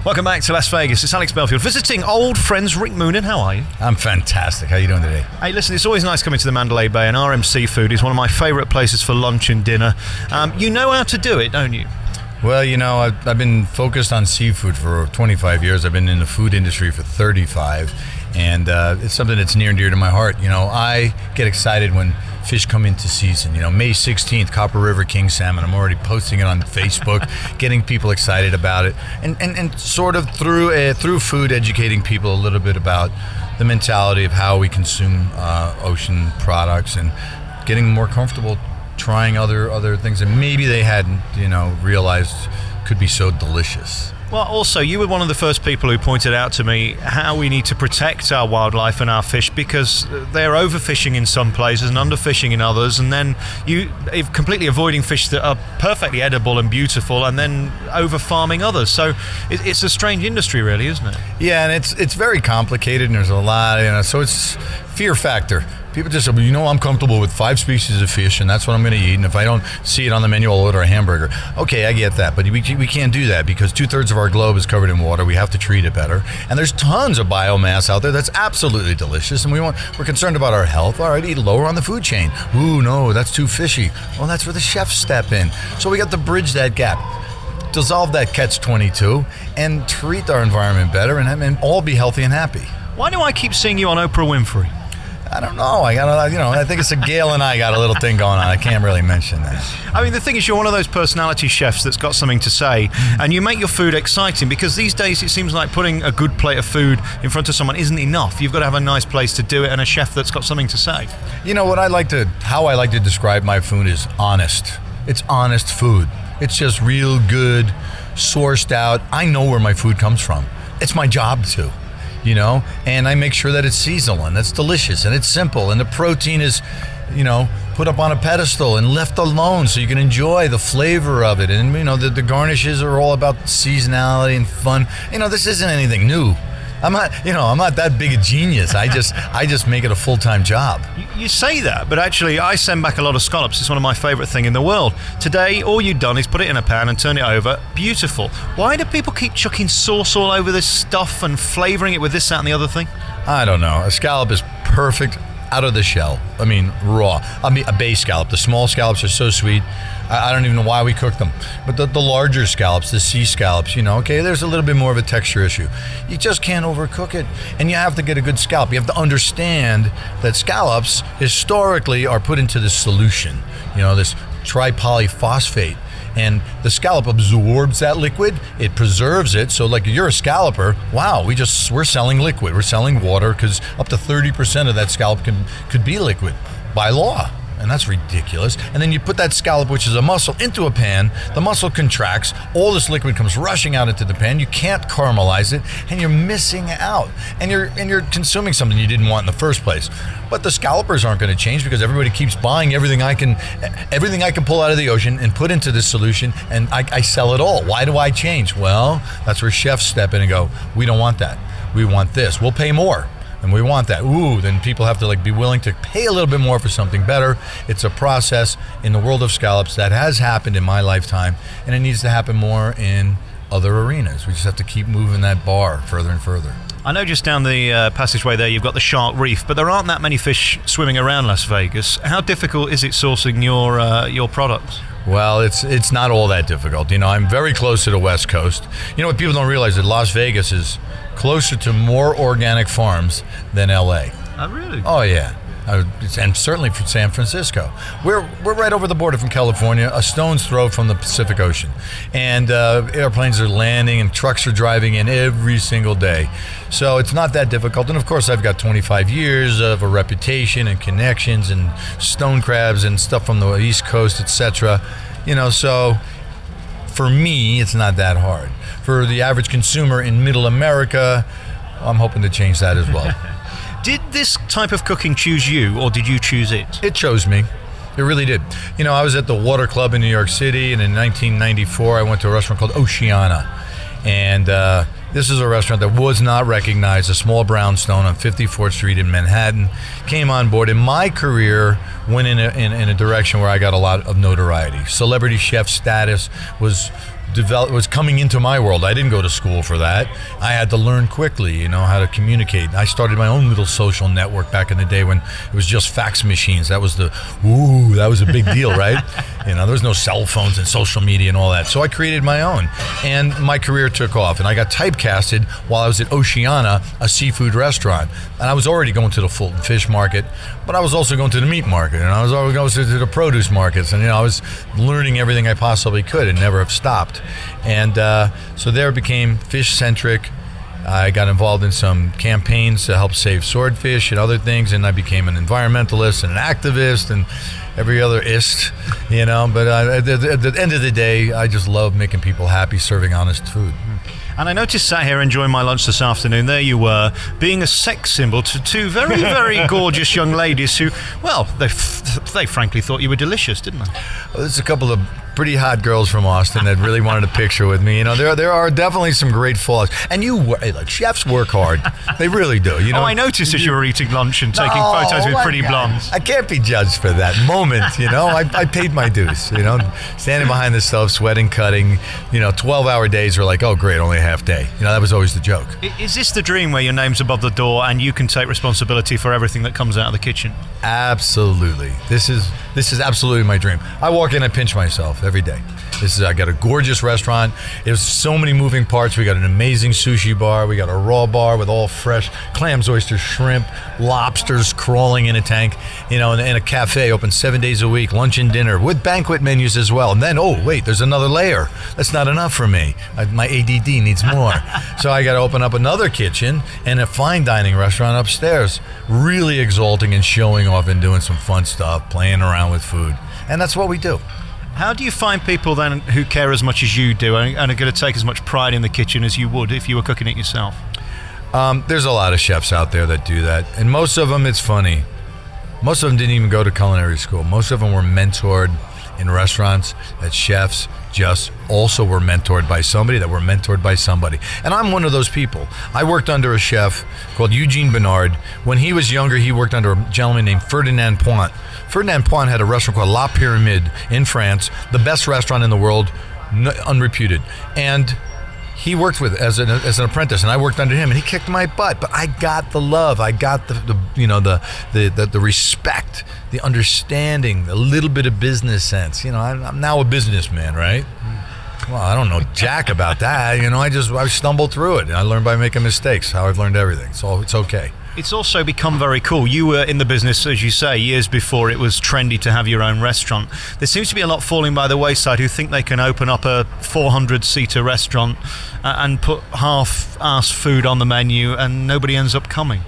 Welcome back to Las Vegas. It's Alex Belfield visiting old friends Rick Moonen. How are you? I'm fantastic. How are you doing today? Hey, listen, it's always nice coming to the Mandalay Bay, and RM Seafood is one of my favourite places for lunch and dinner. You know how to do it, don't you? Well, you know, I've been focused on seafood for 25 years. I've been in the food industry for 35, and it's something that's near and dear to my heart. You know, I get excited when fish come into season. You know, May 16th, Copper River King Salmon. I'm already posting it on Facebook, getting people excited about it, and sort of through food, educating people a little bit about the mentality of how we consume ocean products and getting more comfortable trying other things that maybe they hadn't, realized could be so delicious. Well, also, you were one of the first people who pointed out to me how we need to protect our wildlife and our fish because they're overfishing in some places and underfishing in others, and then you're completely avoiding fish that are perfectly edible and beautiful and then over-farming others. So it's a strange industry, really, isn't it? Yeah, and it's very complicated, and there's a lot, so it's fear factor. People just say, well, I'm comfortable with 5 species of fish, and that's what I'm going to eat, and if I don't see it on the menu, I'll order a hamburger. Okay, I get that, but we can't do that because 2/3 of our globe is covered in water. We have to treat it better, and there's tons of biomass out there that's absolutely delicious, and we're concerned about our health. All right, eat lower on the food chain. Ooh, no, that's too fishy. Well, that's where the chefs step in. So we got to bridge that gap, dissolve that catch-22, and treat our environment better, and all be healthy and happy. Why do I keep seeing you on Oprah Winfrey? I don't know. I think it's Gail and I got a little thing going on. I can't really mention that. I mean, the thing is, you're one of those personality chefs that's got something to say, and you make your food exciting because these days it seems like putting a good plate of food in front of someone isn't enough. You've got to have a nice place to do it and a chef that's got something to say. You know, how I like to describe my food is honest. It's honest food. It's just real good, sourced out. I know where my food comes from. It's my job to. And I make sure that it's seasonal and it's delicious and it's simple and the protein is, put up on a pedestal and left alone so you can enjoy the flavor of it. And, the garnishes are all about seasonality and fun. This isn't anything new. I'm not that big a genius. I just make it a full-time job. You say that, but actually I send back a lot of scallops. It's one of my favorite things in the world. Today, all you've done is put it in a pan and turn it over. Beautiful. Why do people keep chucking sauce all over this stuff and flavoring it with this, that, and the other thing? I don't know. A scallop is perfect out of the shell. I mean, raw. A bay scallop. The small scallops are so sweet. I don't even know why we cook them. But the larger scallops, the sea scallops, there's a little bit more of a texture issue. You just can't overcook it. And you have to get a good scallop. You have to understand that scallops historically are put into this solution, this tripolyphosphate. And the scallop absorbs that liquid, it preserves it. So like you're a scalloper, wow, we're selling liquid. We're selling water because up to 30% of that scallop could be liquid by law. And that's ridiculous. And then you put that scallop, which is a mussel, into a pan. The mussel contracts. All this liquid comes rushing out into the pan. You can't caramelize it, and you're missing out. And you're consuming something you didn't want in the first place. But the scallopers aren't going to change because everybody keeps buying everything I can pull out of the ocean and put into this solution, and I sell it all. Why do I change? Well, that's where chefs step in and go, we don't want that. We want this. We'll pay more. And we want that. Ooh, then people have to be willing to pay a little bit more for something better. It's a process in the world of scallops that has happened in my lifetime, and it needs to happen more in other arenas. We just have to keep moving that bar further and further. I know just down the passageway there you've got the shark reef, but there aren't that many fish swimming around Las Vegas. How difficult is it sourcing your products? Well, it's not all that difficult. I'm very close to the West Coast. What people don't realize is that Las Vegas is closer to more organic farms than LA. Oh, really? Oh, yeah. And certainly for San Francisco. We're right over the border from California, a stone's throw from the Pacific Ocean. And airplanes are landing and trucks are driving in every single day. So it's not that difficult. And of course, I've got 25 years of a reputation and connections and stone crabs and stuff from the East Coast, etc. So for me, it's not that hard. For the average consumer in Middle America, I'm hoping to change that as well. Did this type of cooking choose you, or did you choose it? It chose me. It really did. I was at the Water Club in New York City, and in 1994, I went to a restaurant called Oceana. And this is a restaurant that was not recognized, a small brownstone on 54th Street in Manhattan. Came on board, and my career went in a direction where I got a lot of notoriety. Celebrity chef status was was coming into my world. I didn't go to school for that. I had to learn quickly, how to communicate. I started my own little social network back in the day when it was just fax machines. That was that was a big deal, right? There was no cell phones and social media and all that. So I created my own, and my career took off. And I got typecasted while I was at Oceana, a seafood restaurant. And I was already going to the Fulton Fish Market, but I was also going to the meat market, and I was always going to the produce markets, and I was learning everything I possibly could and never have stopped. And so there it became fish-centric. I got involved in some campaigns to help save swordfish and other things, and I became an environmentalist and an activist and every other ist, But at the end of the day, I just love making people happy, serving honest food. And I noticed, sat here enjoying my lunch this afternoon, there you were, being a sex symbol to two very, very gorgeous young ladies who, well, they frankly thought you were delicious, didn't they? Well, there's a couple of pretty hot girls from Austin that really wanted a picture with me. There are definitely some great flaws. And chefs work hard. They really do. Oh, I noticed as you were eating lunch and taking photos with pretty blondes. I can't be judged for that moment, I paid my dues, standing behind the stove, sweating, cutting, 12-hour days were like, oh, great, only a half day. That was always the joke. Is this the dream where your name's above the door and you can take responsibility for everything that comes out of the kitchen? Absolutely. This is absolutely my dream. I walk in, I pinch myself every day. I got a gorgeous restaurant. There's so many moving parts. We got an amazing sushi bar. We got a raw bar with all fresh clams, oysters, shrimp, lobsters crawling in a tank, and a cafe open 7 days a week, lunch and dinner with banquet menus as well. And then, there's another layer. That's not enough for me. My ADD needs more. So I got to open up another kitchen and a fine dining restaurant upstairs, really exalting and showing off and doing some fun stuff, playing around with food. And that's what we do. How do you find people then who care as much as you do and are going to take as much pride in the kitchen as you would if you were cooking it yourself? There's a lot of chefs out there that do that. And most of them, it's funny, most of them didn't even go to culinary school. Most of them were mentored in restaurants, that chefs just also were mentored by somebody that were mentored by somebody. And I'm one of those people. I worked under a chef called Eugene Bernard. When he was younger, he worked under a gentleman named Ferdinand Point. Ferdinand Point had a restaurant called La Pyramide in France, the best restaurant in the world, unreputed. And he worked with as an apprentice, and I worked under him, and he kicked my butt. But I got the love, I got the respect, the understanding, a little bit of business sense. I'm now a businessman, right? Well, I don't know jack about that. I stumbled through it, and I learned by making mistakes. How I've learned everything, so it's okay. It's also become very cool. You were in the business, as you say, years before it was trendy to have your own restaurant. There seems to be a lot falling by the wayside who think they can open up a 400-seater restaurant and put half-ass food on the menu and nobody ends up coming.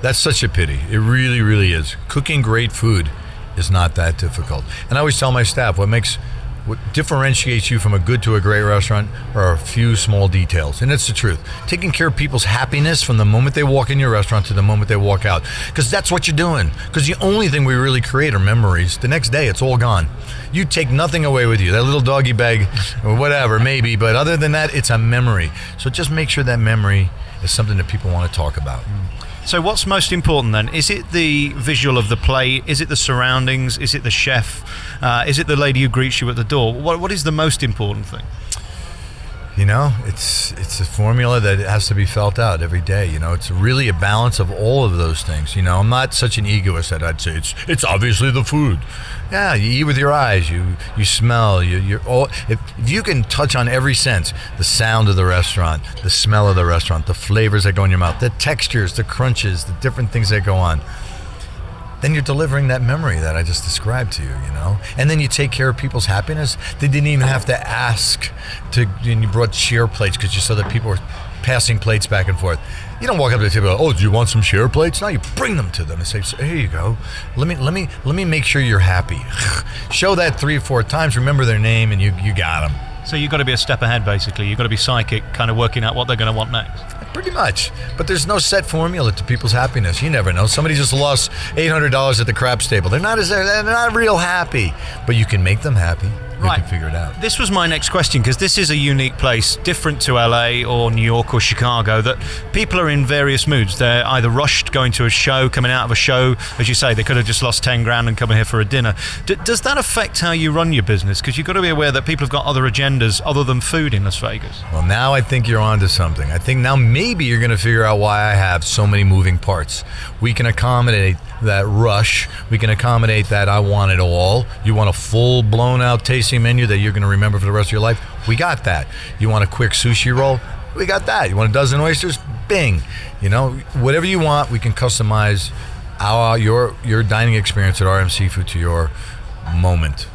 That's such a pity. It really, really is. Cooking great food is not that difficult. And I always tell my staff, what differentiates you from a good to a great restaurant are a few small details. And it's the truth. Taking care of people's happiness from the moment they walk in your restaurant to the moment they walk out. Because that's what you're doing. Because the only thing we really create are memories. The next day, it's all gone. You take nothing away with you. That little doggy bag or whatever, maybe. But other than that, it's a memory. So just make sure that memory is something that people want to talk about. So what's most important then? Is it the visual of the plate? Is it the surroundings? Is it the chef? Is it the lady who greets you at the door? What is the most important thing? It's a formula that has to be felt out every day. It's really a balance of all of those things. I'm not such an egoist that I'd say it's obviously the food. Yeah, you eat with your eyes, you smell, if you can touch on every sense, the sound of the restaurant, the smell of the restaurant, the flavors that go in your mouth, the textures, the crunches, the different things that go on, then you're delivering that memory that I just described to you, And then you take care of people's happiness. They didn't even have to ask and you brought share plates because you saw that people were passing plates back and forth. You don't walk up to the table and go, do you want some share plates? No, you bring them to them and say, here you go. Let me make sure you're happy. Show that 3 or 4 times, remember their name, and you got them. So you've got to be a step ahead, basically. You've got to be psychic, kind of working out what they're going to want next. Pretty much. But there's no set formula to people's happiness. You never know. Somebody just lost $800 at the craps table. They're not real happy. But you can make them happy. we can figure it out. This was my next question, because this is a unique place, different to LA or New York or Chicago, that people are in various moods. They're either rushed going to a show, coming out of a show, as you say, they could have just lost 10 grand and come here for a dinner. Does that affect how you run your business? Because you've got to be aware that people have got other agendas other than food in Las Vegas. Well, now I think you're onto something. I think now maybe you're going to figure out why I have so many moving parts. We can accommodate that rush. We can accommodate that I want it all. You want a full blown out tasting menu that you're going to remember for the rest of your life? We got that. You want a quick sushi roll? We got that. You want a dozen oysters? Bing. You know, whatever you want, we can customize your dining experience at RM Seafood to your moment.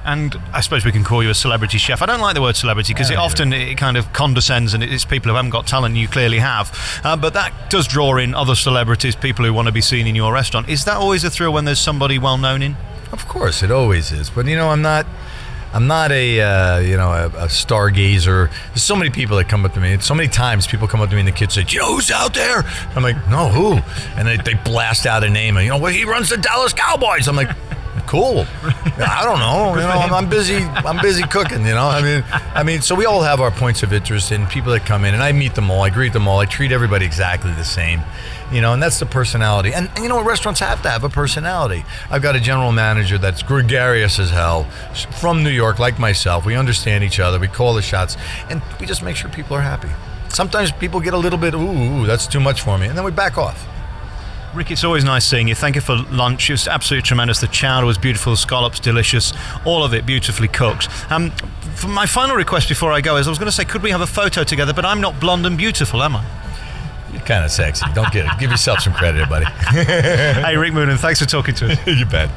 And I suppose we can call you a celebrity chef. I don't like the word celebrity because it kind of condescends, and it's people who haven't got talent, and you clearly have. But that does draw in other celebrities, people who want to be seen in your restaurant. Is that always a thrill when there's somebody well known in? Of course, it always is. But you know, I'm not a stargazer. There's so many people that come up to me. So many times people come up to me and the kids say, "You know who's out there?" I'm like, "No, who?" And they blast out a name, and well, he runs the Dallas Cowboys. I'm like, cool. I don't know. I'm busy cooking. I mean. So we all have our points of interest in people that come in, and I meet them all. I greet them all. I treat everybody exactly the same. And that's the personality. And restaurants have to have a personality. I've got a general manager that's gregarious as hell, from New York, like myself. We understand each other. We call the shots, and we just make sure people are happy. Sometimes people get a little bit, ooh, that's too much for me, and then we back off. Rick, it's always nice seeing you. Thank you for lunch. It was absolutely tremendous. The chowder was beautiful, the scallops delicious, all of it beautifully cooked. For my final request before I go is I was going to say, could we have a photo together? But I'm not blonde and beautiful, am I? You're kind of sexy. Don't get it. Give yourself some credit, buddy. Hey, Rick Moonen, thanks for talking to us. You bet.